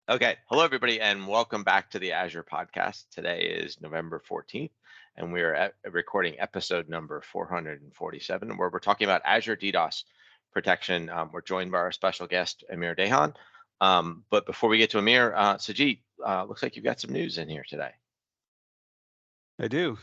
Okay. Hello, everybody, and welcome back to the Azure podcast. Today is November 14th, and we are recording episode number 447, where we're talking about Azure DDoS protection. We're joined by our special guest, Amir Dahan. But before we get to Amir, Sujit, looks like you've got some news in here today. I do.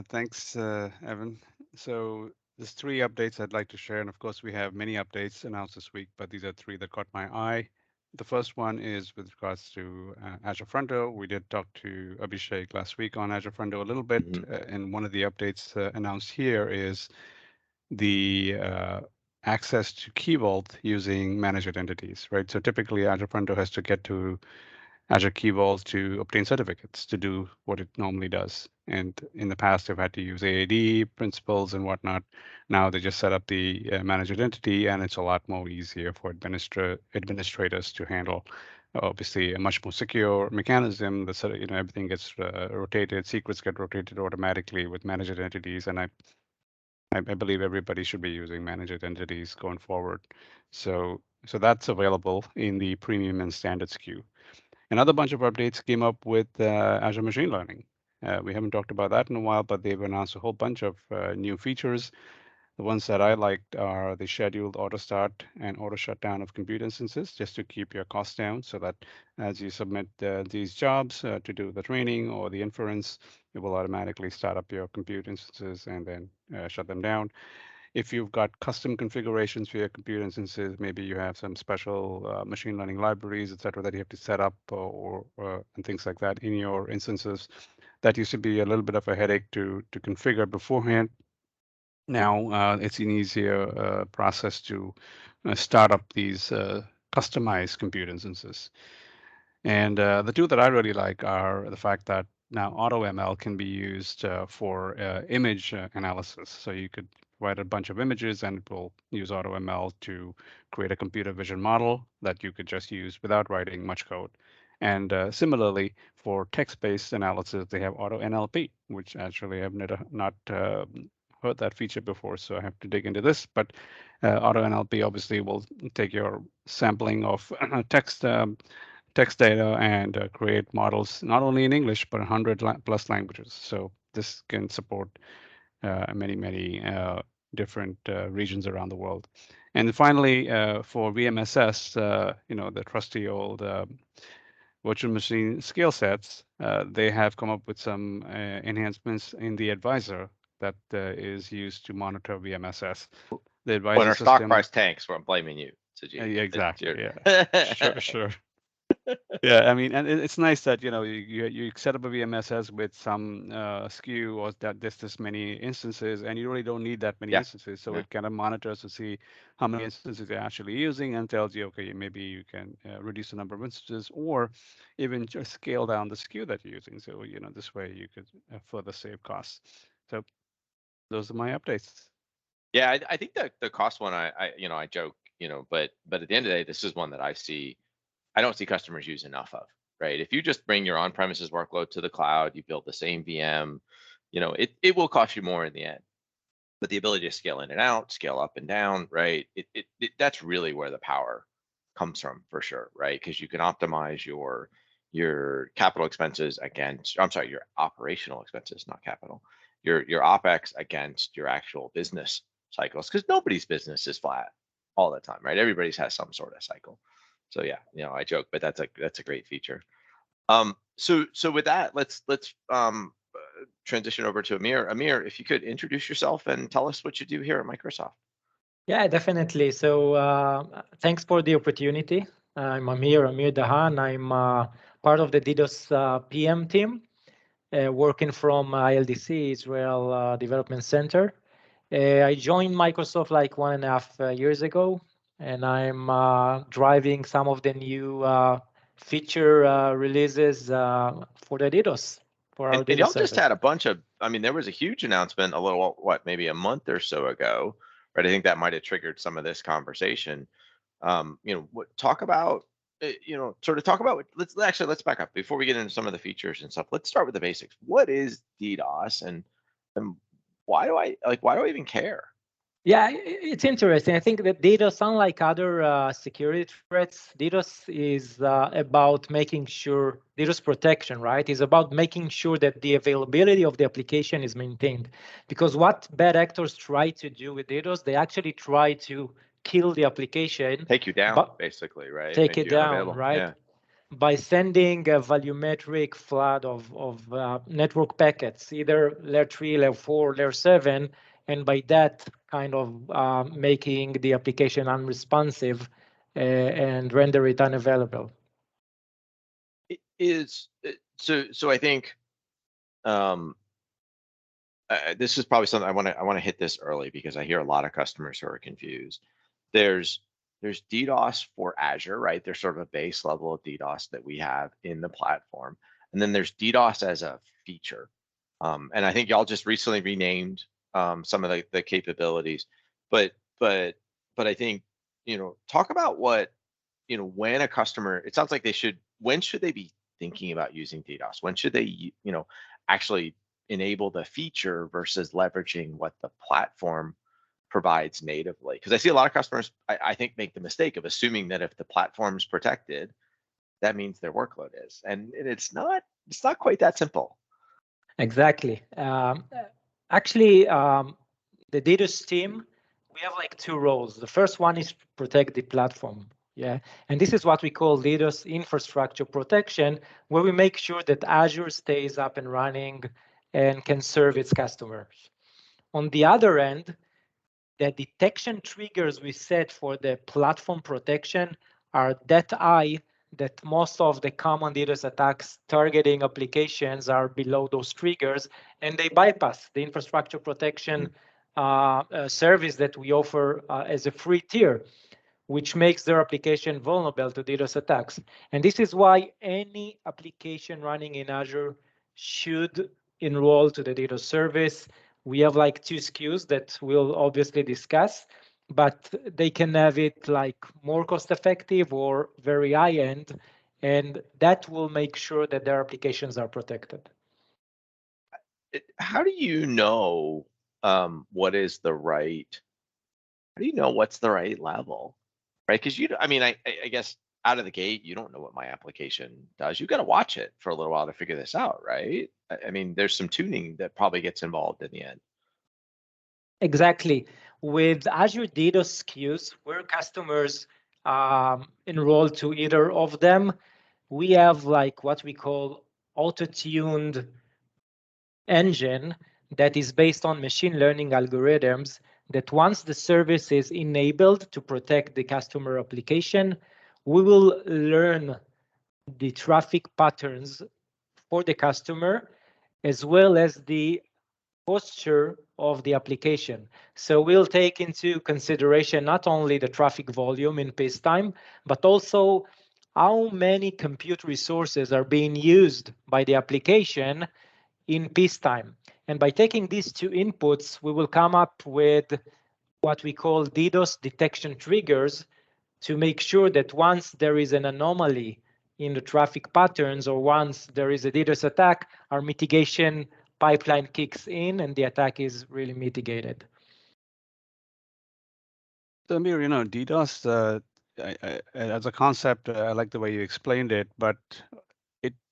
Thanks, Evan. So there's three updates I'd like to share, and of course we have many updates announced this week, but these are three that caught my eye. The first one is with regards to Azure Fronto. We did talk to Abhishek last week on Azure Fronto a little bit, Hmm. and one of the updates announced here is the access to Key Vault using managed entities, right? So typically Azure Fronto has to get to Azure Key Vault to obtain certificates to do what it normally does. And in the past, they've had to use AAD principles and whatnot. Now they just set up the managed entity, and it's a lot more easier for administrators to handle. Obviously, a much more secure mechanism. The everything gets rotated, secrets get rotated automatically with managed entities, and I believe everybody should be using managed entities going forward. So that's available in the premium and standard SKU. Another bunch of updates came up with Azure Machine Learning. We haven't talked about that in a while, but they've announced a whole bunch of new features. The ones that I liked are the scheduled auto start and auto shutdown of compute instances, just to keep your costs down so that as you submit these jobs to do the training or the inference, it will automatically start up your compute instances and then shut them down. If you've got custom configurations for your compute instances, maybe you have some special machine learning libraries, et cetera, that you have to set up and things like that in your instances. That used to be a little bit of a headache to configure beforehand. Now it's an easier process to start up these customized compute instances. And the two that I really like are the fact that now AutoML can be used for image analysis. So you could write a bunch of images and it will use AutoML to create a computer vision model that you could just use without writing much code. And similarly, for text-based analysis, they have AutoNLP, which actually I've not heard that feature before, so I have to dig into this. But AutoNLP obviously will take your sampling of text data and create models not only in English but 100 plus languages. So this can support many different regions around the world. And then finally, for VMSS, the trusty old virtual machine skill sets, they have come up with some enhancements in the advisor that is used to monitor VMSS. The When advisor our stock system, price tanks, well, I'm blaming you, Sujit. yeah, It's exactly, your. yeah, sure, sure. Yeah, I mean, and it's nice that you set up a VMSS with some SKU or that there's this many instances, and you really don't need that many Yeah. instances. So Yeah. it kind of monitors to see how many instances you're actually using and tells you, okay, maybe you can reduce the number of instances or even just scale down the SKU that you're using. So this way you could further save costs. So those are my updates. Yeah, I think that the cost one, I joke, but at the end of the day, this is one that I don't see customers use enough of, right? If you just bring your on-premises workload to the cloud, you build the same VM, it will cost you more in the end. But the ability to scale in and out, scale up and down, right? That's really where the power comes from for sure, right? Because you can optimize your capital expenses against, I'm sorry, your operational expenses, not capital, your OpEx against your actual business cycles, because nobody's business is flat all the time, right? Everybody's has some sort of cycle. So yeah, I joke, but that's a great feature. So with that, let's transition over to Amir. Amir, if you could introduce yourself and tell us what you do here at Microsoft. Yeah, definitely. So thanks for the opportunity. I'm Amir Dahan. I'm part of the DDoS PM team, working from ILDC, Israel Development Center. I joined Microsoft like 1.5 years ago, and I'm driving some of the new feature releases for the DDoS, for our And DDoS y'all just service. had a bunch of, I mean, there was a huge announcement a little, what, maybe a month or so ago, right? I think that might have triggered some of this conversation. Talk about, sort of talk about, let's back up before we get into some of the features and stuff. Let's start with the basics. What is DDoS and why do I even care? Yeah, it's interesting. I think that DDoS, unlike other security threats, DDoS is about making sure DDoS protection, right? Is about making sure that the availability of the application is maintained. Because what bad actors try to do with DDoS, they actually try to kill the application, Take you down, basically, right? take Make it you down, unavailable. right? Yeah. By sending a volumetric flood of network packets, either layer 3, layer 4, layer 7, and by that kind of making the application unresponsive and render it unavailable. It is so. I think this is probably something I want to hit this early because I hear a lot of customers who are confused. There's DDoS for Azure, right? There's sort of a base level of DDoS that we have in the platform, and then there's DDoS as a feature. And I think y'all just recently renamed some of the capabilities, but I think talk about what when a customer. It sounds like when should they be thinking about using DDoS? When should they actually enable the feature versus leveraging what the platform provides natively? Because I see a lot of customers, I think, make the mistake of assuming that if the platform's protected, that means their workload is, and it's not quite that simple. Exactly. Actually, the DDoS team, we have like two roles. The first one is protect the platform. Yeah, and this is what we call DDoS infrastructure protection, where we make sure that Azure stays up and running and can serve its customers. On the other end, the detection triggers we set for the platform protection are that high that most of the common DDoS attacks targeting applications are below those triggers, and they bypass the infrastructure protection service that we offer as a free tier, which makes their application vulnerable to DDoS attacks. And this is why any application running in Azure should enroll to the DDoS service. We have like two SKUs that we'll obviously discuss, but they can have it like more cost effective or very high end, and that will make sure that their applications are protected. How do you know what is the right? How do you know what's the right level? Right? Because I mean, I guess out of the gate, you don't know what my application does. You got to watch it for a little while to figure this out, right? I mean, there's some tuning that probably gets involved in the end. Exactly. With Azure DDoS SKUs, where customers enroll to either of them, we have like what we call auto-tuned engine that is based on machine learning algorithms that once the service is enabled to protect the customer application, we will learn the traffic patterns for the customer as well as the posture of the application. So we'll take into consideration not only the traffic volume in peacetime, but also how many compute resources are being used by the application in peacetime. And by taking these two inputs, we will come up with what we call DDoS detection triggers to make sure that once there is an anomaly in the traffic patterns or once there is a DDoS attack, our mitigation pipeline kicks in and the attack is really mitigated. So Amir, DDoS, as a concept, I like the way you explained it, but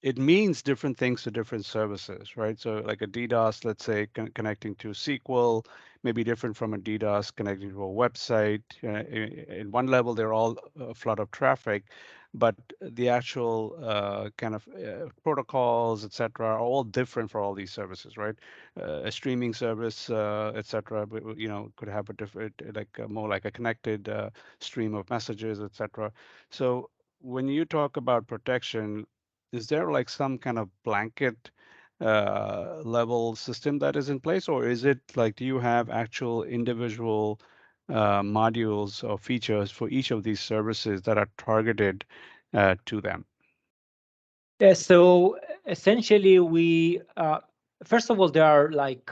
it means different things to different services, right? So like a DDoS, let's say connecting to SQL, may be different from a DDoS connecting to a website. In one level, they're all a flood of traffic, but the actual kind of protocols, et cetera, are all different for all these services, right? A streaming service, et cetera, could have a different, more like a connected stream of messages, et cetera. So when you talk about protection, is there like some kind of blanket level system that is in place, or is it like, do you have actual individual modules or features for each of these services that are targeted to them? Yeah, so essentially we, first of all, there are like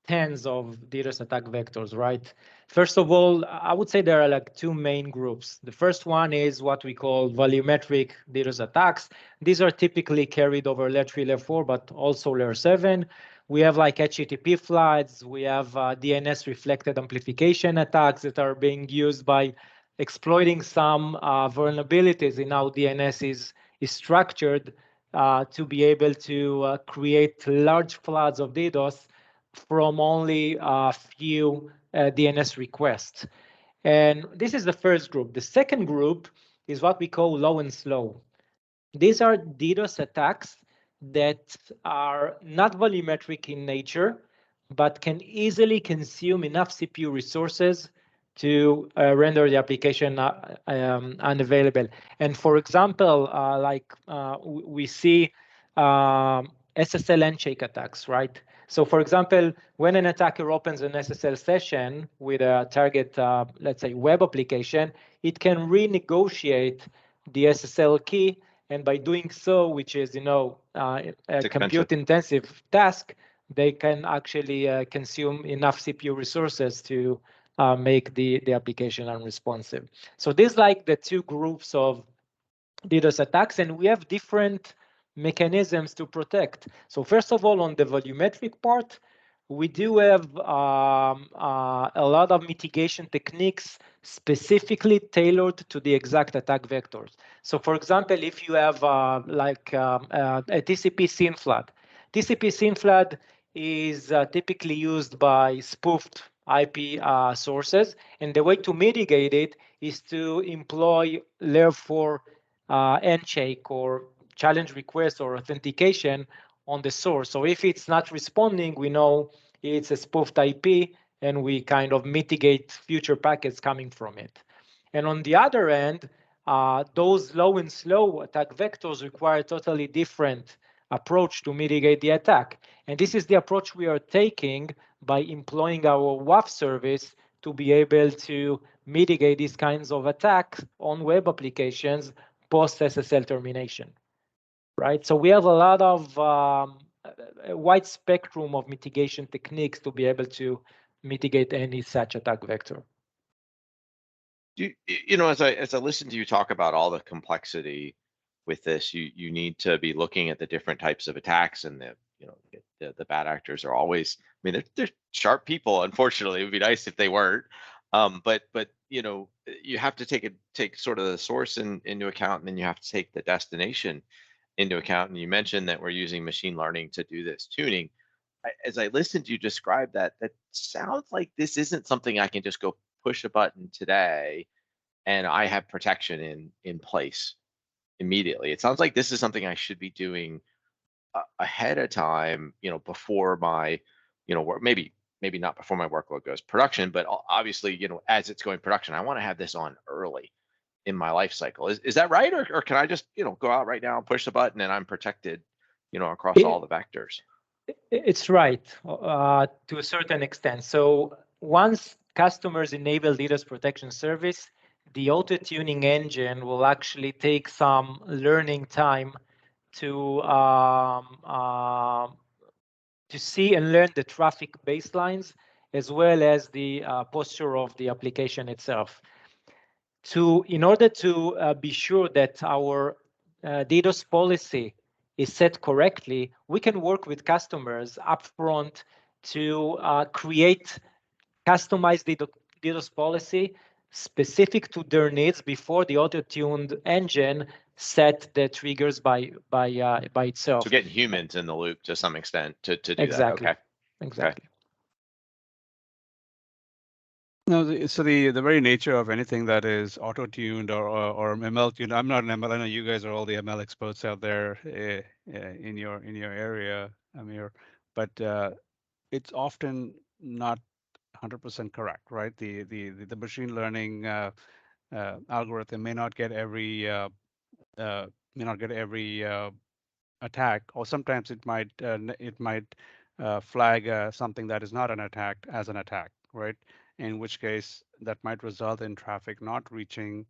tens of DDoS attack vectors, right? First of all, I would say there are like two main groups. The first one is what we call volumetric DDoS attacks. These are typically carried over layer 3, layer 4, but also layer 7, We have like HTTP floods. We have DNS reflected amplification attacks that are being used by exploiting some vulnerabilities in how DNS is structured to be able to create large floods of DDoS from only a few DNS requests. And this is the first group. The second group is what we call low and slow. These are DDoS attacks that are not volumetric in nature, but can easily consume enough CPU resources to render the application unavailable. And for example, we see SSL handshake attacks, right? So for example, when an attacker opens an SSL session with a target, let's say web application, it can renegotiate the SSL key, and by doing so, which is a compute-intensive task, they can actually consume enough CPU resources to make the application unresponsive. So these like the two groups of DDoS attacks, and we have different mechanisms to protect. So first of all, on the volumetric part, we do have a lot of mitigation techniques specifically tailored to the exact attack vectors. So for example, if you have a TCP SYN flood, TCP SYN flood is typically used by spoofed IP sources, and the way to mitigate it is to employ layer 4 handshake or challenge request or authentication on the source. So if it's not responding, we know it's a spoofed IP, and we kind of mitigate future packets coming from it. And on the other end, those low and slow attack vectors require a totally different approach to mitigate the attack. And this is the approach we are taking by employing our WAF service to be able to mitigate these kinds of attacks on web applications post SSL termination, right? So we have a lot of a wide spectrum of mitigation techniques to be able to mitigate any such attack vector. As I listen to you talk about all the complexity with this, you need to be looking at the different types of attacks, and the bad actors are always, I mean, they're sharp people. Unfortunately, it would be nice if they weren't. But you have to take sort of the source into account, and then you have to take the destination into account. And you mentioned that we're using machine learning to do this tuning. As I listened to you describe that sounds like this isn't something I can just go push a button today and I have protection in place immediately. It sounds like this is something I should be doing ahead of time, before my, maybe not before my workload goes production, but obviously, as it's going production, I want to have this on early in my life cycle. Is that right? Or can I just, go out right now and push the button and I'm protected, across all the vectors? It's right, to a certain extent. So once customers enable DDoS protection service, the auto-tuning engine will actually take some learning time to see and learn the traffic baselines, as well as the posture of the application itself. In order to be sure that our DDoS policy is set correctly, we can work with customers upfront to create customized DDoS policy specific to their needs before the auto-tuned engine set the triggers by itself. So getting humans in the loop to some extent to do exactly. that. Okay. Exactly. Okay. No, so the very nature of anything that is auto-tuned or ML tuned. I'm not an ML. I know you guys are all the ML experts out there in your area, Amir, but it's often not 100% correct, right? The machine learning algorithm may not get every attack, or sometimes it might flag something that is not an attack as an attack, right? In which case that might result in traffic not reaching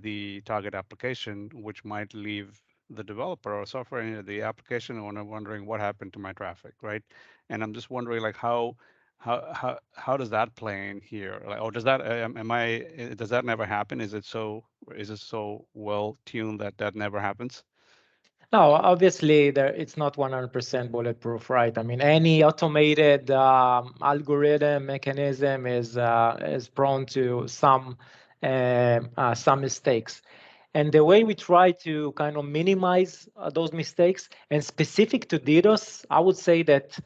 the target application, which might leave the developer or software engineer, the application owner, wondering what happened to my traffic, right? And I'm just wondering, like, how does that play in here? Like, or does that does that never happen? Is it so well tuned that never happens? No, obviously it's not 100% bulletproof, right? I mean, any automated algorithm mechanism is prone to some mistakes. And the way we try to kind of minimize those mistakes, and specific to DDoS, I would say that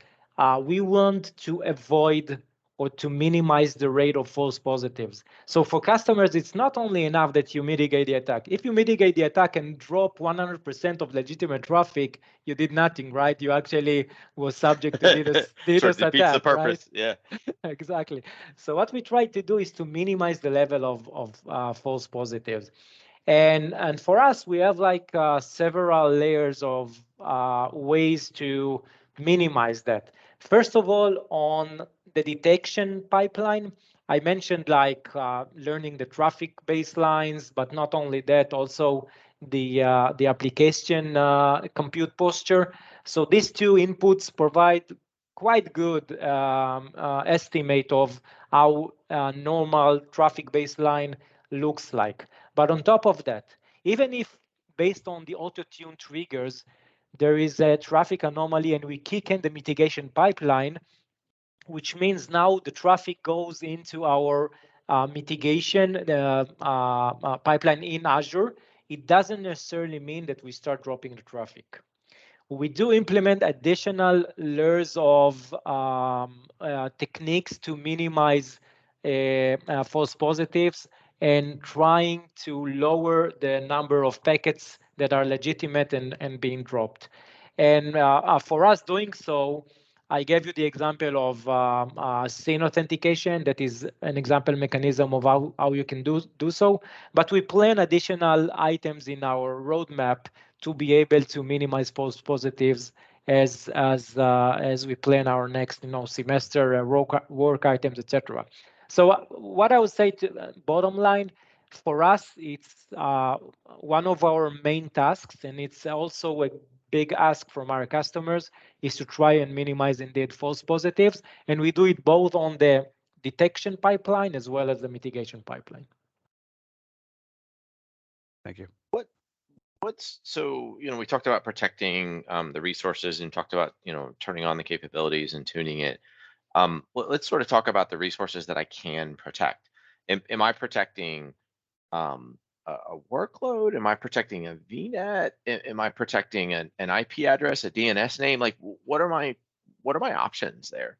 we want to avoid or to minimize the rate of false positives. So for customers, it's not only enough that you mitigate the attack. If you mitigate the attack and drop 100% of legitimate traffic, you did nothing, right? You actually was subject to DDoS Sort of defeats the attack, right? purpose. Yeah. Exactly. So what we try to do is to minimize the level of false positives. And for us, we have like several layers of ways to minimize that. First of all, on the detection pipeline, I mentioned like learning the traffic baselines, but not only that, also the application compute posture. So these two inputs provide quite good estimate of how normal traffic baseline looks like. But on top of that, even if based on the auto-tune triggers, there is a traffic anomaly and we kick in the mitigation pipeline, which means now the traffic goes into our mitigation pipeline in Azure, it doesn't necessarily mean that we start dropping the traffic. We do implement additional layers of techniques to minimize false positives and trying to lower the number of packets that are legitimate and being dropped. And for us doing so, I gave you the example of SIN authentication. That is an example mechanism of how you can do so. But we plan additional items in our roadmap to be able to minimize false positives as we plan our next semester work items, etc. So what I would say to bottom line, for us, it's one of our main tasks, and it's also a big ask from our customers is to try and minimize indeed false positives, and we do it both on the detection pipeline as well as the mitigation pipeline. Thank you. So we talked about protecting the resources and talked about turning on the capabilities and tuning it. Let's sort of talk about the resources that I can protect. Am I protecting a workload? Am I protecting a VNet? Am I protecting an IP address, a DNS name? Like, what are my options there?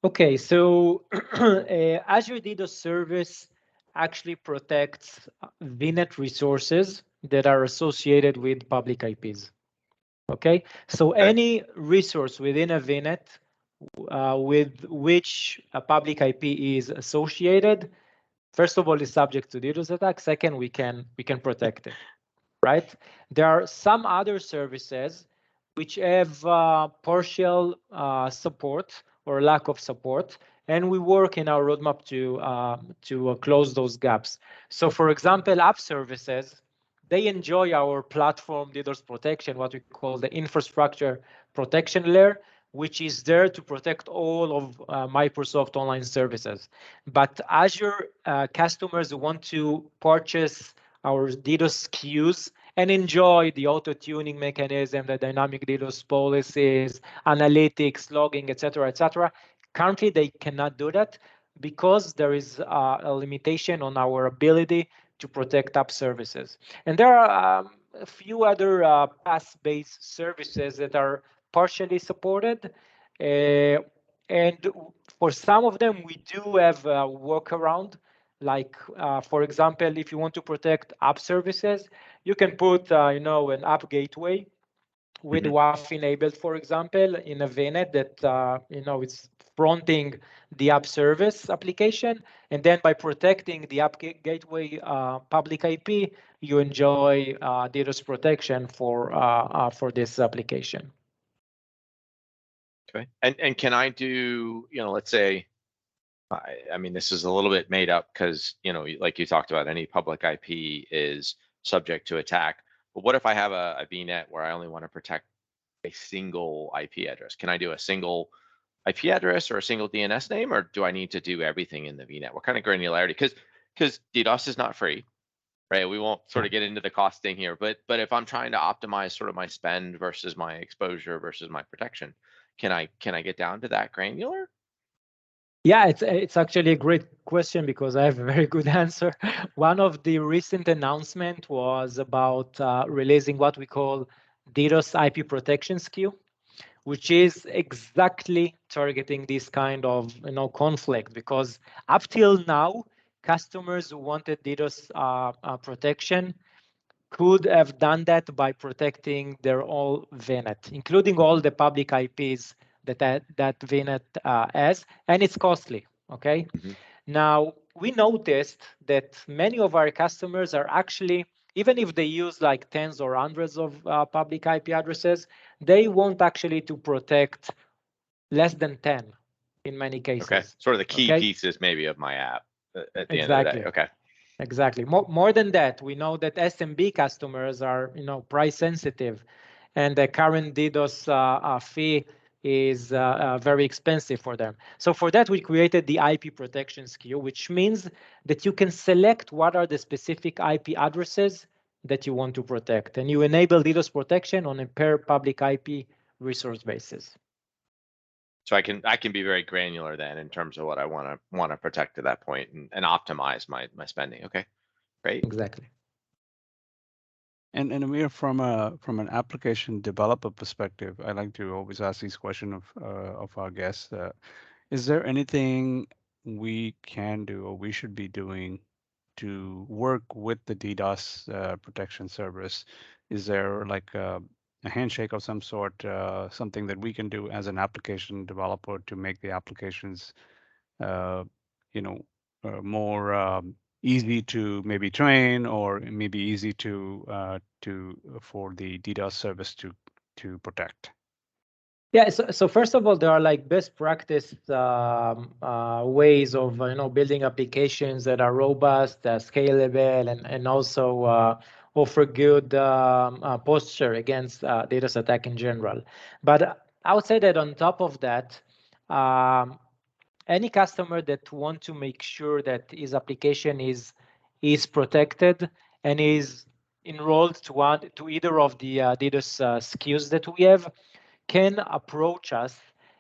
Okay, so Azure DDoS service actually protects VNet resources that are associated with public IPs. Okay, so any resource within a VNet with which a public IP is associated, first of all, is subject to DDoS attack. Second, we can protect it, right? There are some other services which have partial support or lack of support, and we work in our roadmap to close those gaps. So, for example, app services, they enjoy our platform DDoS protection, what we call the infrastructure protection layer, which is there to protect all of Microsoft online services. But Azure customers want to purchase our DDoS SKUs and enjoy the auto-tuning mechanism, the dynamic DDoS policies, analytics, logging, etc., etc. Currently, they cannot do that because there is a limitation on our ability to protect app services. And there are a few other PaaS-based services that are partially supported. And for some of them, we do have a workaround. Like, for example, if you want to protect app services, you can put, an app gateway with WAF enabled, for example, in a VNet that, it's fronting the app service application. And then by protecting the app gateway public IP, you enjoy DDoS protection for this application. Okay. And can I do, let's say, I mean, this is a little bit made up because, like you talked about, any public IP is subject to attack. But what if I have a VNet where I only want to protect a single IP address? Can I do a single IP address or a single DNS name, or do I need to do everything in the VNet? What kind of granularity? Because DDoS is not free. right? We won't sort of get into the costing here, but if I'm trying to optimize sort of my spend versus my exposure versus my protection, can I get down to that granular? Yeah, it's actually a great question because I have a very good answer. One of the recent announcement was about releasing what we call DDoS IP protection SKU, which is exactly targeting this kind of conflict, because up till now, customers who wanted DDoS protection could have done that by protecting their all VNet, including all the public IPs that VNet has, and it's costly. Okay. Mm-hmm. Now we noticed that many of our customers are actually, even if they use like tens or hundreds of public IP addresses, they want actually to protect less than 10 in many cases. Okay, sort of the key pieces maybe of my app at the end of the day. Okay. Exactly. More than that, we know that SMB customers are, price sensitive, and the current DDoS fee is very expensive for them. So for that, we created the IP protection SKU, which means that you can select what are the specific IP addresses that you want to protect, and you enable DDoS protection on a per public IP resource basis. So I can be very granular then in terms of what I want to protect to that point and optimize my spending. Okay, great. Exactly. And Amir, from an application developer perspective, I like to always ask these questions of our guests. Is there anything we can do or we should be doing to work with the DDoS protection service? Is there like a handshake of some sort, something that we can do as an application developer to make the applications, more easy to maybe train, or maybe easy for the DDoS service to protect? Yeah, so first of all, there are like best practice ways of building applications that are robust, scalable, and also offer good posture against DDoS attack in general. But I would say that on top of that, any customer that want to make sure that his application is protected and is enrolled to either of the DDoS SKUs that we have, can approach us,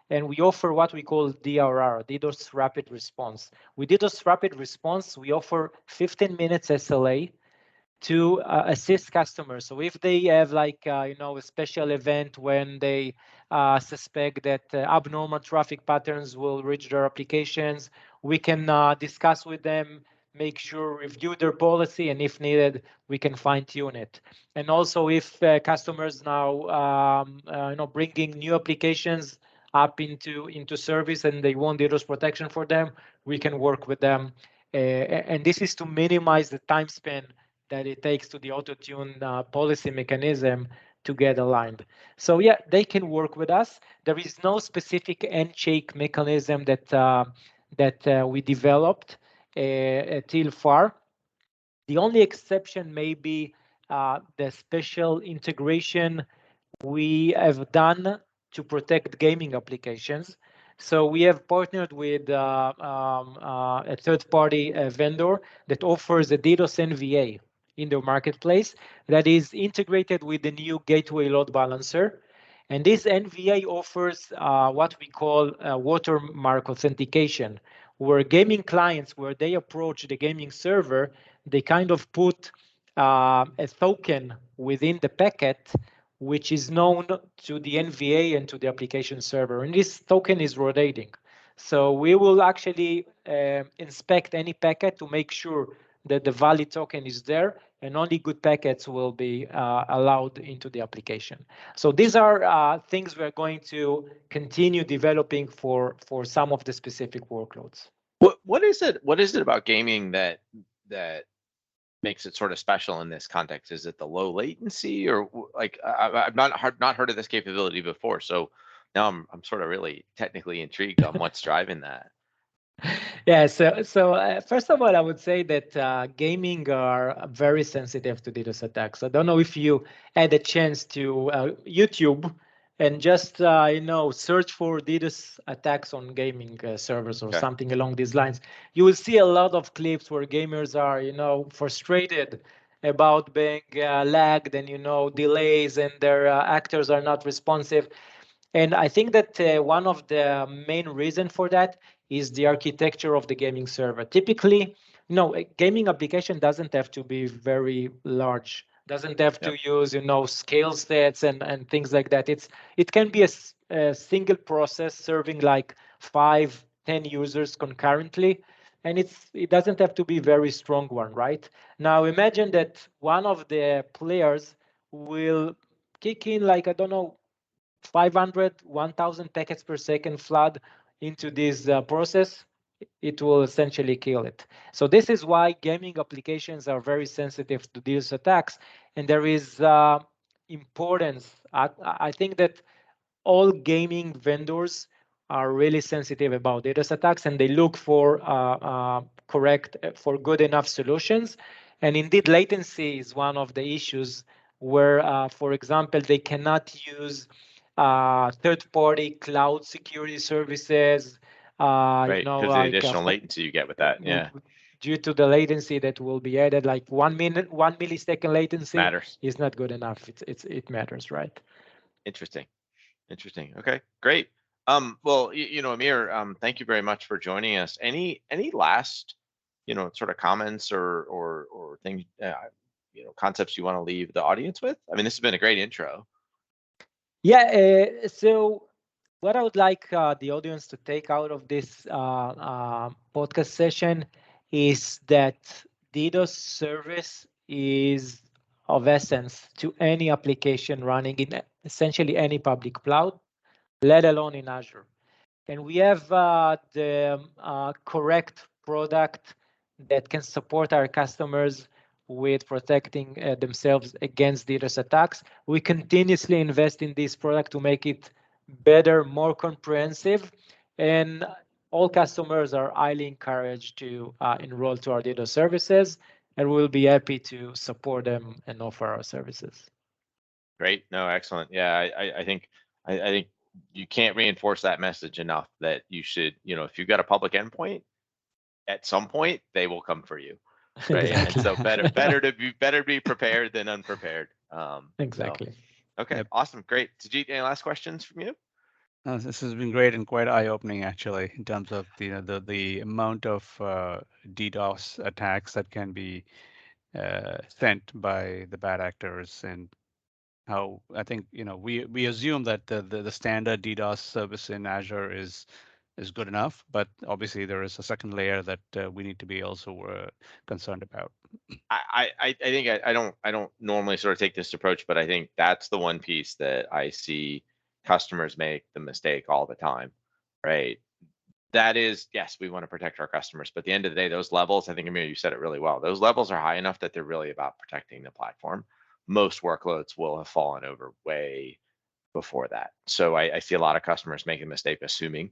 and we offer what we call DRR, DDoS Rapid Response. With DDoS Rapid Response, we offer 15 minutes SLA to assist customers. So if they have like a special event when they suspect that abnormal traffic patterns will reach their applications, we can discuss with them, make sure, review their policy, and if needed, we can fine tune it. And also, if customers now bringing new applications up into service and they want DDoS protection for them, we can work with them. And this is to minimize the time span that it takes to the auto-tune policy mechanism to get aligned. So yeah, they can work with us. There is no specific handshake mechanism that we developed till far. The only exception may be the special integration we have done to protect gaming applications. So we have partnered with a third-party vendor that offers a DDoS NVA in the marketplace that is integrated with the new gateway load balancer. And this NVA offers what we call watermark authentication, where gaming clients, where they approach the gaming server, they kind of put a token within the packet, which is known to the NVA and to the application server. And this token is rotating. So we will actually inspect any packet to make sure that the valid token is there, and only good packets will be allowed into the application. So these are things we're going to continue developing for some of the specific workloads. What is it about gaming that makes it sort of special in this context? Is it the low latency, or like I've not heard of this capability before, so now I'm sort of really technically intrigued on what's driving that. Yeah, so first of all, I would say that gaming are very sensitive to DDoS attacks. I don't know if you had a chance to YouTube and just search for DDoS attacks on gaming servers or something along these lines. You will see a lot of clips where gamers are frustrated about being lagged and delays, and their actors are not responsive. And I think that one of the main reason for that is the architecture of the gaming server. Typically, a gaming application doesn't have to be very large, doesn't have to use scale sets and things like that. It can be a single process serving like 5-10 users concurrently, and it doesn't have to be very strong one, right? Now imagine that one of the players will kick in, like, I don't know, 500, 1000 packets per second flood into this process. It will essentially kill it. So this is why gaming applications are very sensitive to these attacks, and there is importance. I think that all gaming vendors are really sensitive about DDoS attacks, and they look for good enough solutions. And indeed, latency is one of the issues where, for example, they cannot use third-party cloud security services. Right, because the additional latency you get with that, due to the latency that will be added, like 1 millisecond latency matters. Is not good enough. It matters, right? Interesting. Okay, great. Well, Amir, thank you very much for joining us. Any last, sort of comments or things, concepts you want to leave the audience with? I mean, this has been a great intro. Yeah. So what I would like the audience to take out of this podcast session is that DDoS service is of essence to any application running in essentially any public cloud, let alone in Azure. And we have the correct product that can support our customers with protecting themselves against DDoS attacks. We continuously invest in this product to make it better, more comprehensive, and all customers are highly encouraged to enroll to our DDoS services, and we'll be happy to support them and offer our services. Great. No, excellent. Yeah, I think you can't reinforce that message enough that you should, if you've got a public endpoint, at some point they will come for you. Right. Exactly. And so better to be prepared than unprepared. Exactly. So, okay. Yep. Awesome. Great. Sujit, any last questions from you? This has been great and quite eye-opening, actually, in terms of the amount of DDoS attacks that can be sent by the bad actors, and how I think we assume that the standard DDoS service in Azure is good enough, but obviously there is a second layer that we need to be also concerned about. I think I don't normally sort of take this approach, but I think that's the one piece that I see customers make the mistake all the time, right? That is, yes, we want to protect our customers, but at the end of the day, those levels, I think, Amir, you said it really well. Those levels are high enough that they're really about protecting the platform. Most workloads will have fallen over way before that. So I see a lot of customers making a mistake assuming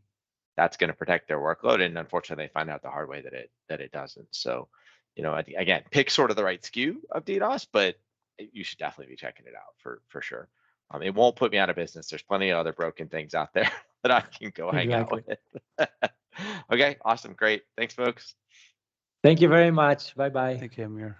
that's going to protect their workload, and unfortunately, they find out the hard way that it doesn't. So, again, pick sort of the right SKU of DDoS, but you should definitely be checking it out for sure. It won't put me out of business. There's plenty of other broken things out there that I can go hang out with. Okay, awesome, great. Thanks, folks. Thank you very much. Bye-bye. Thank you, Amir.